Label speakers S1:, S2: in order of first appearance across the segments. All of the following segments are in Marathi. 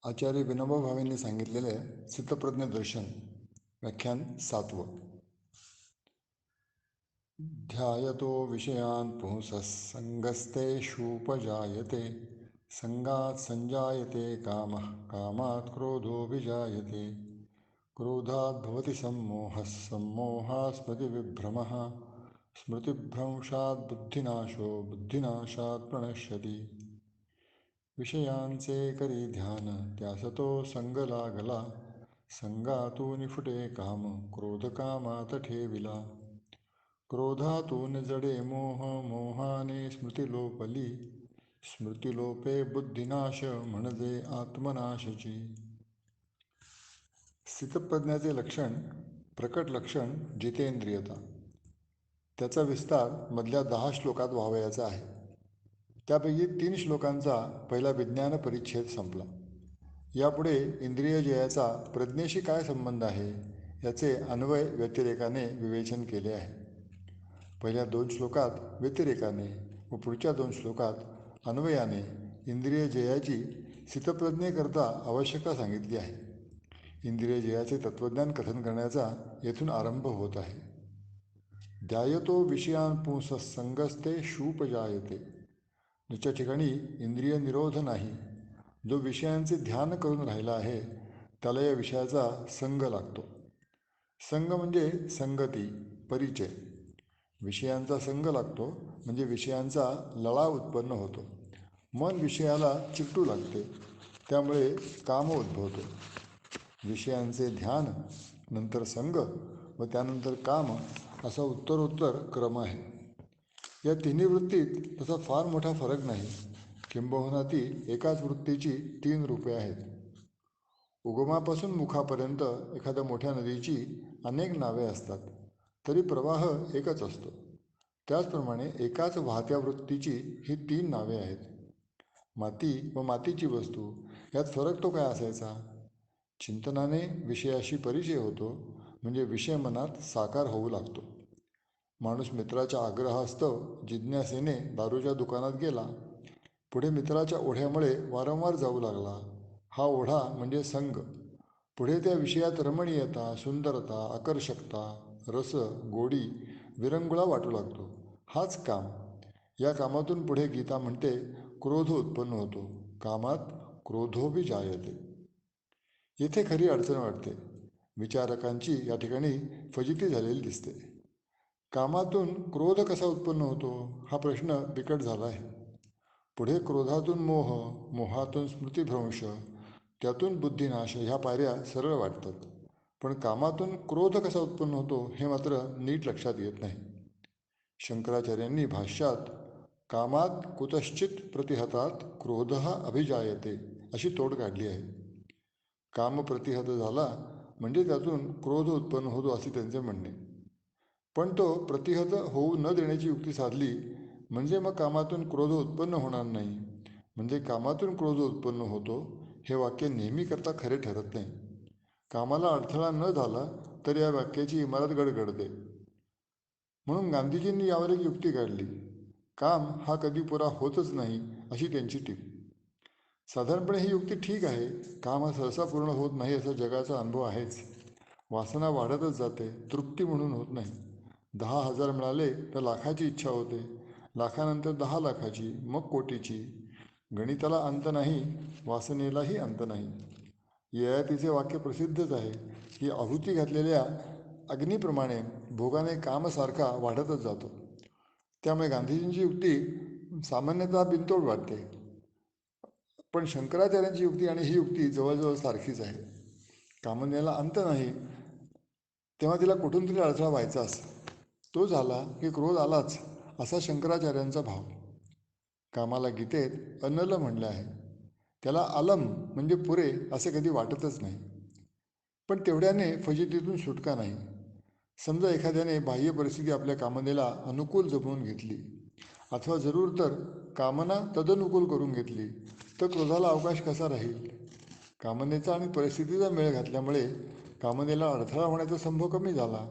S1: आचार्य विनोबा भावेंनी सांगितलेले स्थितप्रज्ञ दर्शन व्याख्यान 7. ध्यायतो विषयान् पुंसः संगस्तेषूपजायते संगात् संजायते कामः कामात् क्रोधोऽभिजायते क्रोधात् भवति सम्मोहः सम्मोहात् स्मृतिविभ्रमः स्मृतिभ्रंशात् बुद्धिनाशो बुद्धिनाशात् प्रणश्यति विषयांचे करी ध्यान त्यासतो संग लागला संगातून फुटे काम क्रोध कामात ठेविला क्रोधातून जडे मोह मोहाने स्मृतिलोपली स्मृतिलोपे बुद्धिनाश म्हणजे आत्मनाशची. स्थितप्रज्ञाचे लक्षण प्रकट लक्षण जितेंद्रियता. त्याचा विस्तार मधल्या 10 श्लोकात व्हावयाचा आहे. त्यापैकी 3 श्लोकांचा पहिला विज्ञान परिच्छेद संपला. यापुढे इंद्रिय जयाचा प्रज्ञेशी काय संबंध आहे याचे अन्वय व्यतिरेकाने विवेचन केले आहे. पहिल्या 2 श्लोकात व्यतिरेकाने व पुढच्या 2 श्लोकात अन्वयाने इंद्रिय जयाची स्थितप्रज्ञेकरता आवश्यकता सांगितली आहे. इंद्रिय जयाचे तत्त्वज्ञान कथन करण्याचा येथून आरंभ होत आहे. ध्यायतो विषयान् पुंसः संगस्ते शूपजायते. ज्याच्या ठिकाणी इंद्रिय निरोध नाही, जो विषयांचे ध्यान करून राहिला आहे त्याला या विषयाचा संग लागतो. संग म्हणजे संगती, परिचय. विषयांचा संग लागतो म्हणजे विषयांचा लळा उत्पन्न होतो. मन विषयाला चिकटू लागते, त्यामुळे काम उद्भवतो. विषयांचे ध्यान, नंतर संग व त्यानंतर काम असा उत्तरोत्तर क्रम आहे. या तिन्ही वृत्तीत तसा फार मोठा फरक नाही, किंबहुना ती एकाच वृत्तीची 3 रूपे आहेत. उगमापासून मुखापर्यंत एखाद्या मोठ्या नदीची अनेक नावे असतात, तरी प्रवाह एकच असतो. त्याचप्रमाणे एकाच वाहत्या वृत्तीची ही 3 नावे आहेत. माती व मातीची वस्तू यात फरक तो काय असायचा? चिंतनाने विषयाशी परिचय होतो, म्हणजे विषय मनात साकार होऊ लागतो. माणूस मित्राच्या आग्रहास्तव जिज्ञासेने दारूच्या दुकानात गेला. पुढे मित्राच्या ओढ्यामुळे वारंवार जाऊ लागला. हा ओढा म्हणजे संग. पुढे त्या विषयात रमणीयता, सुंदरता, आकर्षकता, रस, गोडी, विरंगुळा वाटू लागतो. हाच काम. या कामातून पुढे गीता म्हणते क्रोध उत्पन्न होतो. कामात क्रोधोऽभिजायते. येथे खरी अडचण वाटते. विचारकांची या ठिकाणी फजिती झालेली दिसते. कामातून क्रोध कसा उत्पन्न होतो हा प्रश्न बिकट झाला आहे. पुढे क्रोधातून मोह, मोहातून स्मृतिभ्रंश, त्यातून बुद्धिनाश ह्या पायऱ्या सरळ वाटतात. पण कामातून क्रोध कसा उत्पन्न होतो हे मात्र नीट लक्षात येत नाही. शंकराचार्यांनी भाष्यात कामात कुतश्चित प्रतिहतात क्रोध अभिजायते अशी तोड काढली आहे. काम प्रतिहत झाला म्हणजे त्यातून क्रोध उत्पन्न होतो असे त्यांचे म्हणणे. पण तो प्रतिहत होऊ न देण्याची युक्ती साधली म्हणजे मग कामातून क्रोध उत्पन्न होणार नाही. म्हणजे कामातून क्रोध उत्पन्न होतो हे वाक्य नेहमीकरता खरे ठरत नाही. कामाला अडथळा न झाला तर या वाक्याची इमारत गडगडते. म्हणून गांधीजींनी यावर एक युक्ती काढली. काम हा कधी पुरा होतच नाही अशी त्यांची टीप. साधारणपणे ही युक्ती ठीक आहे. काम हा सहसा पूर्ण होत नाही असा जगाचा अनुभव आहेच. वासना वाढतच जाते, तृप्ती म्हणून होत नाही. 10,000 मिळाले तर लाखाची इच्छा होते, लाखानंतर 10 लाखाची, मग कोटीची. गणिताला अंत नाही, वासनेलाही अंत नाही. ययातीचे वाक्य प्रसिद्धच आहे की आहुती घातलेल्या अग्नीप्रमाणे भोगाने कामसारखा वाढतच जातो. त्यामुळे गांधीजींची युक्ती सामान्यतः बिनतोड वाटते. पण शंकराचार्यांची युक्ती आणि ही युक्ती जवळजवळ सारखीच आहे. कामनेला अंत नाही, तेव्हा तिला कुठून तरी अडथळा व्हायचाच. तो झाला की क्रोध आलाच असा शंकराचार्यांचा भाव. कामाला गीतेत अनल म्हणले आहे. त्याला अलम म्हणजे पुरे असे कधी वाटतच नाही. पण तेवढ्याने फजितीतून सुटका नाही. समजा एखाद्याने बाह्य परिस्थिती आपल्या कामनेला अनुकूल जमवून घेतली, अथवा जरूर तर कामना तदनुकूल करून घेतली, तर क्रोधाला अवकाश कसा राहील? कामनेचा आणि परिस्थितीचा मेळ घातल्यामुळे कामनेला अडथळा होण्याचा संभव कमी झाला.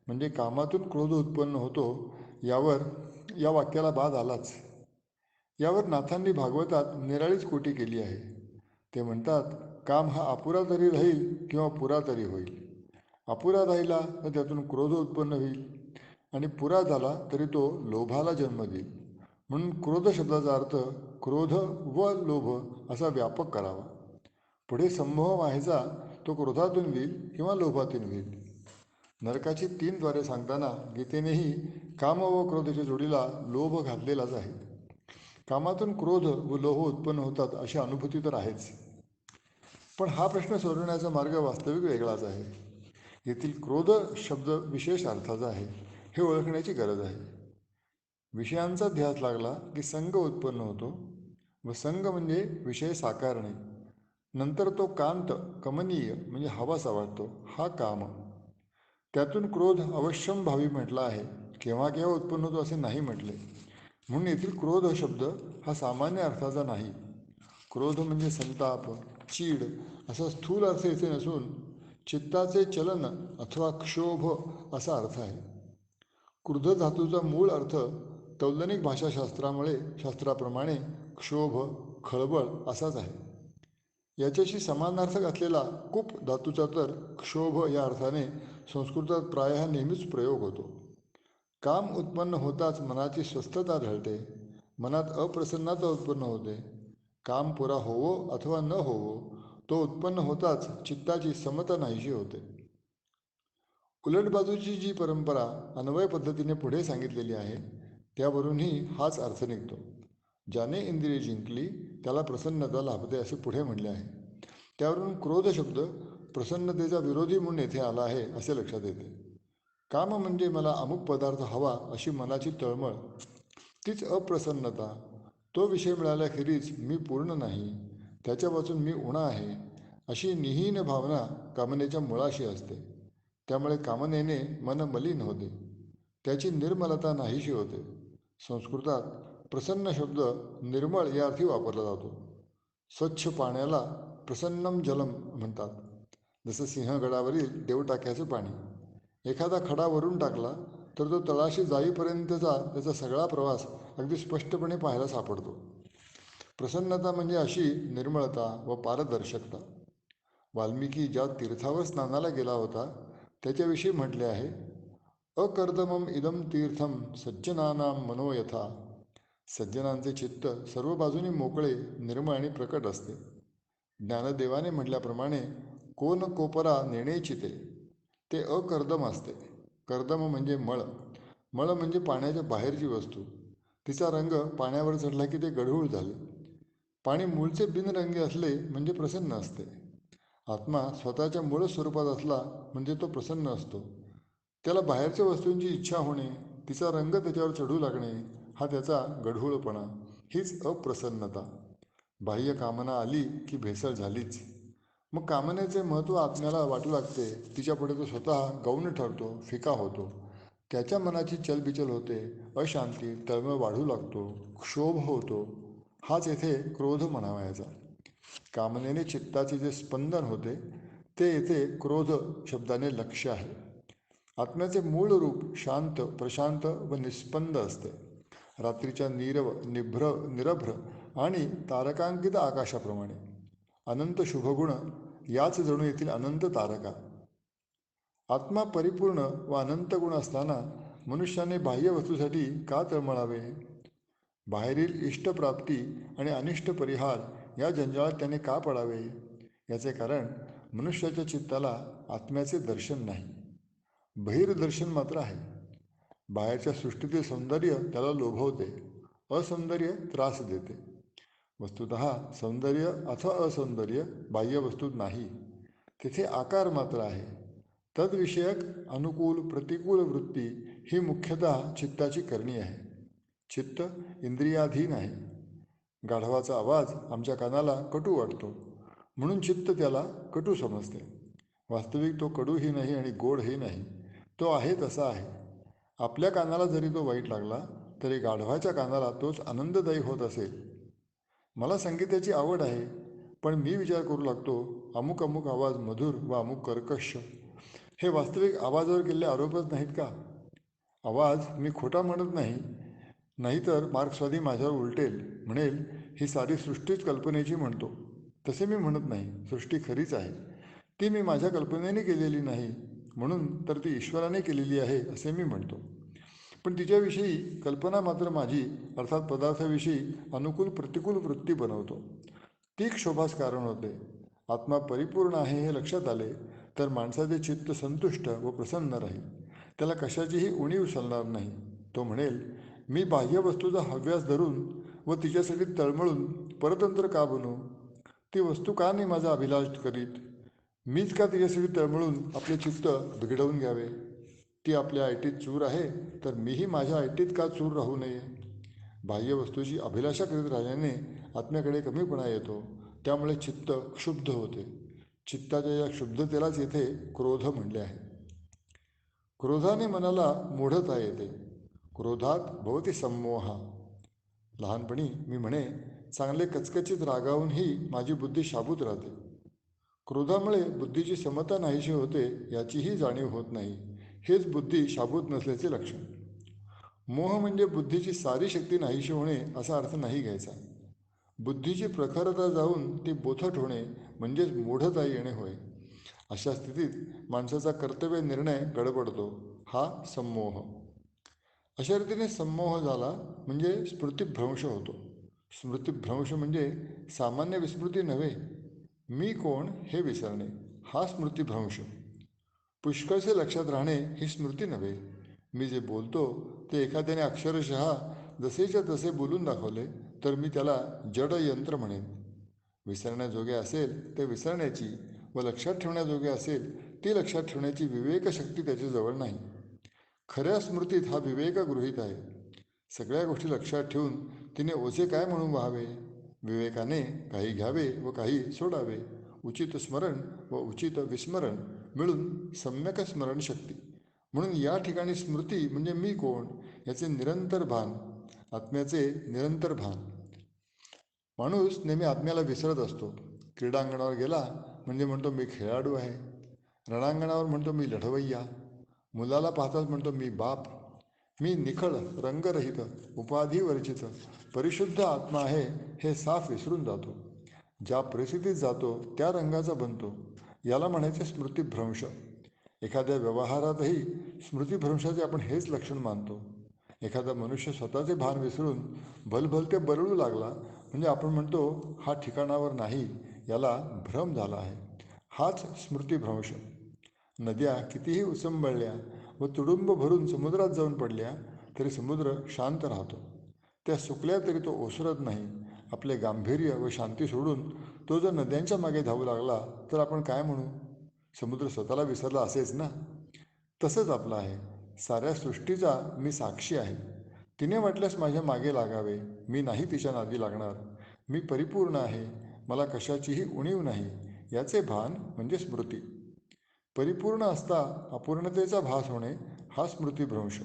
S1: म्हणजे कामातून क्रोध उत्पन्न होतो यावर या वाक्याला बाद आलाच. यावर नाथांनी भागवतात निराळीच कोटी केली आहे. ते म्हणतात काम हा अपुरा तरी राहील किंवा पुरा तरी होईल. अपुरा राहिला तर त्यातून क्रोध उत्पन्न होईल आणि पुरा झाला तरी तो लोभाला जन्म देईल. म्हणून क्रोध शब्दाचा अर्थ क्रोध व लोभ असा व्यापक करावा. पुढे संमोह व्हायचा तो क्रोधातून होईल किंवा लोभातून होईल. नरकाची 3 द्वारे सांगताना गीतेनेही काम व क्रोधाच्या जोडीला लोभ घातलेलाच आहे. कामातून क्रोध व लोभ उत्पन्न होतात अशी अनुभूती तर आहेच, पण हा प्रश्न सोडवण्याचा मार्ग वास्तविक वेगळाच आहे. येथील क्रोध शब्द विशेष अर्थाचा आहे हे ओळखण्याची गरज आहे. विषयांचा ध्यास लागला की संग उत्पन्न होतो व संग म्हणजे विषय साकारणे. नंतर तो कांत कमनीय म्हणजे हवासा वाटतो, हा काम. त्यातून क्रोध अवश्यम भावी म्हटला आहे, केव्हा केव्हा उत्पन्न होतो असे नाही म्हटले. म्हणून येथील क्रोध शब्द हा सामान्य अर्थाचा नाही. क्रोध म्हणजे संताप, चीड असा स्थूल अर्थ येथे नसून चित्ताचे चलन अथवा क्षोभ असा अर्थ आहे. क्रुद्ध धातूचा मूळ अर्थ तौलनिक शास्त्राप्रमाणे क्षोभ, खळबळ असाच आहे. याच्याशी समानार्थक असलेला कुप धातूचा तर क्षोभ या अर्थाने संस्कृतात प्रायः नेहमीच प्रयोग होतो. काम उत्पन्न होताच मनाची स्वस्थता ढळते, मनात अप्रसन्नता उत्पन्न होते. काम पुरा होवो अथवा न होवो, तो उत्पन्न होताच चित्ताची समता नाहीशी होते. उलट बाजूची जी परंपरा अन्वय पद्धतीने पुढे सांगितलेली आहे त्यावरूनही हाच अर्थ निघतो. ज्याने इंद्रिय जिंकली त्याला प्रसन्नता लाभते असे पुढे म्हणले आहे. त्यावरून क्रोध शब्द प्रसन्नतेचा विरोधी म्हणून येथे आला आहे असे लक्षात येते. काम म्हणजे मला अमुक पदार्थ हवा अशी मनाची तळमळ, तीच अप्रसन्नता. तो विषय मिळाल्याखेरीज मी पूर्ण नाही, त्याच्यापासून मी उणा आहे अशी निहीन भावना कामनेच्या मुळाशी असते. त्यामुळे कामनेने मन मलिन होते, त्याची निर्मलता नाहीशी होते. संस्कृतात प्रसन्न शब्द निर्मळ या अर्थी वापरला जातो. स्वच्छ पाण्याला प्रसन्नम जलम म्हणतात. जसं सिंहगडावरील देवटाक्याचे पाणी. एखादा खडा वरून टाकला तर तो तळाशी जाईपर्यंतचा त्याचा सगळा प्रवास अगदी स्पष्टपणे पाहायला सापडतो. प्रसन्नता म्हणजे अशी निर्मळता व पारदर्शकता. वाल्मिकी ज्या तीर्थावर स्नानाला गेला होता त्याच्याविषयी म्हटले आहे, अकर्दमम इदम तीर्थम सज्जनानां मनोयथा. सज्जनांचे चित्त सर्व बाजूनी मोकळे, निर्मळ आणि प्रकट असते. ज्ञानदेवाने म्हटल्याप्रमाणे कोण कोपरा नेणेची ते अकर्दम असते. कर्दम म्हणजे मळ. मळ म्हणजे पाण्याच्या बाहेरची वस्तू. तिचा रंग पाण्यावर चढला की ते गढूळ झाले. पाणी मूळचे बिनरंगी असले म्हणजे प्रसन्न असते. आत्मा स्वतःच्या मूळ स्वरूपात असला म्हणजे तो प्रसन्न असतो. त्याला बाहेरच्या वस्तूंची इच्छा होणे, तिचा रंग त्याच्यावर चढू लागणे हा त्याचा गढूळपणा, हीच अप्रसन्नता. बाह्य कामना आली की भेसळ झालीच. मग कामनेचे महत्त्व आत्म्याला वाटू लागते. तिच्यापुढे तो स्वतः गौण ठरतो, फिका होतो. त्याच्या मनाची चलबिचल होते, अशांती, तळमळ वाढू लागतो, क्षोभ होतो. हाच येथे क्रोध म्हणावयाचा. कामनेने चित्ताचे जे स्पंदन होते ते येथे क्रोध शब्दाने लक्ष्य आहे. आत्म्याचे मूळ रूप शांत, प्रशांत व निस्पंद असते. रात्रीच्या निरभ्र आणि तारकांकित आकाशाप्रमाणे. अनंत शुभगुण याच जणू येथील अनंत तारका. आत्मा परिपूर्ण व अनंत गुण असताना मनुष्याने बाह्य वस्तूसाठी का तळमळावे? बाहेरील इष्टप्राप्ती आणि अनिष्ट परिहार या जंजाळात त्याने का पडावे? याचे कारण मनुष्याच्या चित्ताला आत्म्याचे दर्शन नाही, बहिर्दर्शन मात्र आहे. बाहेरच्या सृष्टीतील सौंदर्य त्याला लोभवते, असौंदर्य त्रास देते. वस्तुतः सौंदर्य अथवा असौंदर्य बाह्य वस्तूत नाही, तेथे आकार मात्र आहे. तद्विषयक अनुकूल प्रतिकूल वृत्ती ही मुख्यतः चित्ताची करणी आहे. चित्त इंद्रियाधीन आहे. गाढवाचा आवाज आमच्या कानाला कटू वाटतो, म्हणून चित्त त्याला कटू समजते. वास्तविक तो कडूही नाही आणि गोडही नाही, तो आहे तसा आहे. आपल्या कानाला जरी तो वाईट लागला तरी गाढवाच्या कानाला तोच आनंददायी होत असेल. मला संगीताची आवड आहे, पण मी विचार करू लागतो अमुक अमुक आवाज मधुर व अमुक कर्कश. हे वास्तविक आवाजावर केलेले आरोपच नाहीत का? आवाज मी खोटा म्हणत नाही, नाहीतर मार्क्सवादी माझ्यावर उलटेल, म्हणेल ही सारी सृष्टीच कल्पनेची म्हणतो. तसे मी म्हणत नाही. सृष्टी खरीच आहे. ती मी माझ्या कल्पनेने केलेली नाही, म्हणून तर ती ईश्वराने केलेली आहे असे मी म्हणतो. पण तिच्याविषयी कल्पना मात्र माझी, अर्थात पदार्थाविषयी अनुकूल प्रतिकूल वृत्ती बनवतो. ती क्षोभास कारण होते. आत्मा परिपूर्ण आहे हे लक्षात आले तर माणसाचे चित्त संतुष्ट व प्रसन्न राहील. त्याला कशाचीही उणीव चालणार नाही. तो म्हणेल, मी बाह्य वस्तूचा हव्यास धरून व तिच्यासाठी तळमळून परतंत्र का बनू? ती वस्तू का नाही माझा अभिलाष करीत? मीच का तिच्यासाठी तळमळून आपले चित्त बिघडवून घ्यावे? ती आपल्या ऐटीत चूर आहे तर मीही माझ्या ऐटीत का चूर राहू नये? बाह्य वस्तूची अभिलाषा करीत राहिल्याने आत्म्याकडे कमीपणा येतो. त्यामुळे चित्त क्षुब्ध होते. चित्ताच्या या क्षुब्धतेलाच येथे क्रोध म्हणले आहे. क्रोधाने मनाला मूढता येते. क्रोधात भवती संमोहा. लहानपणी मी म्हणे, चांगले कचकचित रागावूनही माझी बुद्धी शाबूत राहते. क्रोधामुळे बुद्धीची समता नाहीशी होते याचीही जाणीव होत नाही. हेच बुद्धी शाबूत नसल्याचे लक्षण. मोह म्हणजे बुद्धीची सारी शक्ती नाहीशी होणे असा अर्थ नाही घ्यायचा. बुद्धीची प्रखरता जाऊन ती बोथट होणे म्हणजेच मूढता येणे होय. अशा स्थितीत माणसाचा कर्तव्य निर्णय गडबडतो. हा संमोह. अशा रीतीने संमोह झाला म्हणजे स्मृतिभ्रंश होतो. स्मृतिभ्रंश म्हणजे सामान्य विस्मृती नव्हे. मी कोण हे विसरणे हा स्मृतिभ्रंश. पुष्कळसे लक्षात राहणे ही स्मृती नव्हे. मी जे बोलतो ते एखाद्याने अक्षरशः जसेच्या तसे बोलून दाखवले तर मी त्याला जड यंत्र म्हणेन. विसरण्याजोगे असेल ते विसरण्याची व लक्षात ठेवण्याजोगे असेल ती लक्षात ठेवण्याची विवेकशक्ती त्याच्याजवळ नाही. खऱ्या स्मृतीत हा विवेक गृहीत आहे. सगळ्या गोष्टी लक्षात ठेवून तिने ओझे काय म्हणून व्हावे? विवेकाने काही घ्यावे व काही सोडावे. उचित स्मरण व उचित विस्मरण मिळून सम्यक स्मरणशक्ती. म्हणून या ठिकाणी स्मृती म्हणजे मी कोण याचे निरंतर भान, आत्म्याचे निरंतर भान. माणूस नेहमी आत्म्याला विसरत असतो. क्रीडांगणावर गेला म्हणजे म्हणतो मी खेळाडू आहे. रणांगणावर म्हणतो मी लढवय्या. मुलाला पाहताच म्हणतो मी बाप. मी निखळ, रंगरहित, उपाधिवर्जित, परिशुद्ध आत्मा आहे हे साफ विसरून जातो. ज्या परिस्थितीत जातो त्या रंगाचा बनतो. याला म्हणायचे स्मृतिभ्रंश. एखाद्या व्यवहारातही स्मृतिभ्रंशाचे आपण हेच लक्षण मानतो. एखादा मनुष्य स्वतःचे भान विसरून भलभलते बरळू लागला म्हणजे आपण म्हणतो हा ठिकाणावर नाही, याला भ्रम झाला आहे. हाच स्मृतिभ्रंश. नद्या कितीही उसंबळल्या व तुडुंब भरून समुद्रात जाऊन पडल्या तरी समुद्र शांत राहतो. त्या सुकल्या तरी तो ओसरत नाही. आपले गांभीर्य व शांती सोडून तो जर नद्यांच्या मागे धावू लागला तर आपण काय म्हणू? समुद्र स्वतःला विसरला असेच ना. तसंच आपलं आहे. साऱ्या सृष्टीचा मी साक्षी आहे. तिने वाटल्यास माझ्या मागे लागावे. मी नाही तिच्या नादी लागणार. मी परिपूर्ण आहे. मला कशाचीही उणीव नाही. याचे भान म्हणजे स्मृती. परिपूर्ण असता अपूर्णतेचा भास होणे हा स्मृतिभ्रंश.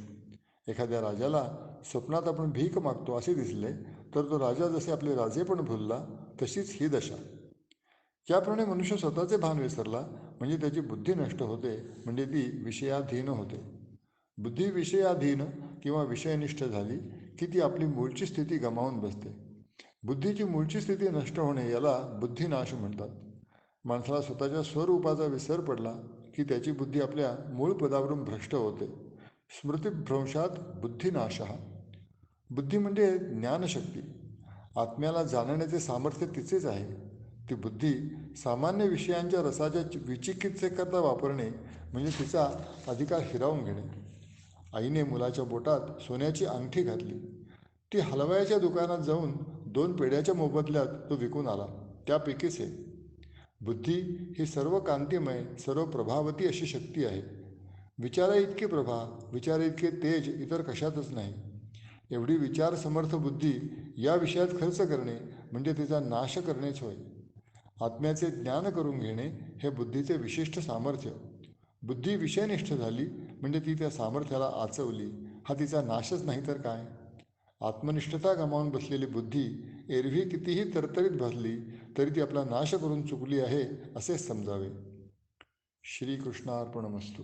S1: एखाद्या राजाला स्वप्नात आपण भीक मागतो असे दिसले तर तो राजा जसे आपले राजे पण भुलला तशीच ही दशा. याप्रमाणे मनुष्य स्वतःचे भान विसरला म्हणजे त्याची बुद्धी नष्ट होते, म्हणजे ती विषयाधीन होते. बुद्धी विषयाधीन किंवा विषयनिष्ठ झाली की ती आपली मूळची स्थिती गमावून बसते. बुद्धीची मूळची स्थिती नष्ट होणे याला बुद्धिनाश म्हणतात. माणसाला स्वतःच्या स्वरूपाचा विसर पडला की त्याची बुद्धी आपल्या मूळ पदावरून भ्रष्ट होते. स्मृतिभ्रंशात बुद्धिनाश. बुद्धी म्हणजे ज्ञानशक्ती. आत्म्याला जाणण्याचे सामर्थ्य तिचेच आहे. ती बुद्धी सामान्य विषयांच्या रसाच्या विचिकित्सेकरता वापरणे म्हणजे तिचा अधिकार हिरावून घेणे. आईने मुलाच्या बोटात सोन्याची अंगठी घातली. ती हलवायाच्या दुकानात जाऊन 2 पेढ्याच्या मोबदल्यात तो विकून आला. त्यापैकीच हे. बुद्धी ही सर्व कांतिमय, सर्व प्रभावती अशी शक्ती आहे. विचारा इतकी प्रभा, विचारा इतके तेज इतर कशातच नाही. एवढी विचार समर्थ बुद्धी या विषयात खर्च करणे म्हणजे तिचा नाश करणेच होय. आत्म्याचे ज्ञान करून घेणे हे बुद्धीचे विशिष्ट सामर्थ्य. बुद्धी विषयनिष्ठ झाली म्हणजे ती त्या सामर्थ्याला आचवली, हा तिचा नाशच नाही तर काय. आत्मनिष्ठता गमावून बसलेली बुद्धी एरवी कितीही तरतरीत भासली तरी ती आपला नाश करून चुकली आहे असेच समजावे. श्रीकृष्णार्पणमस्तु.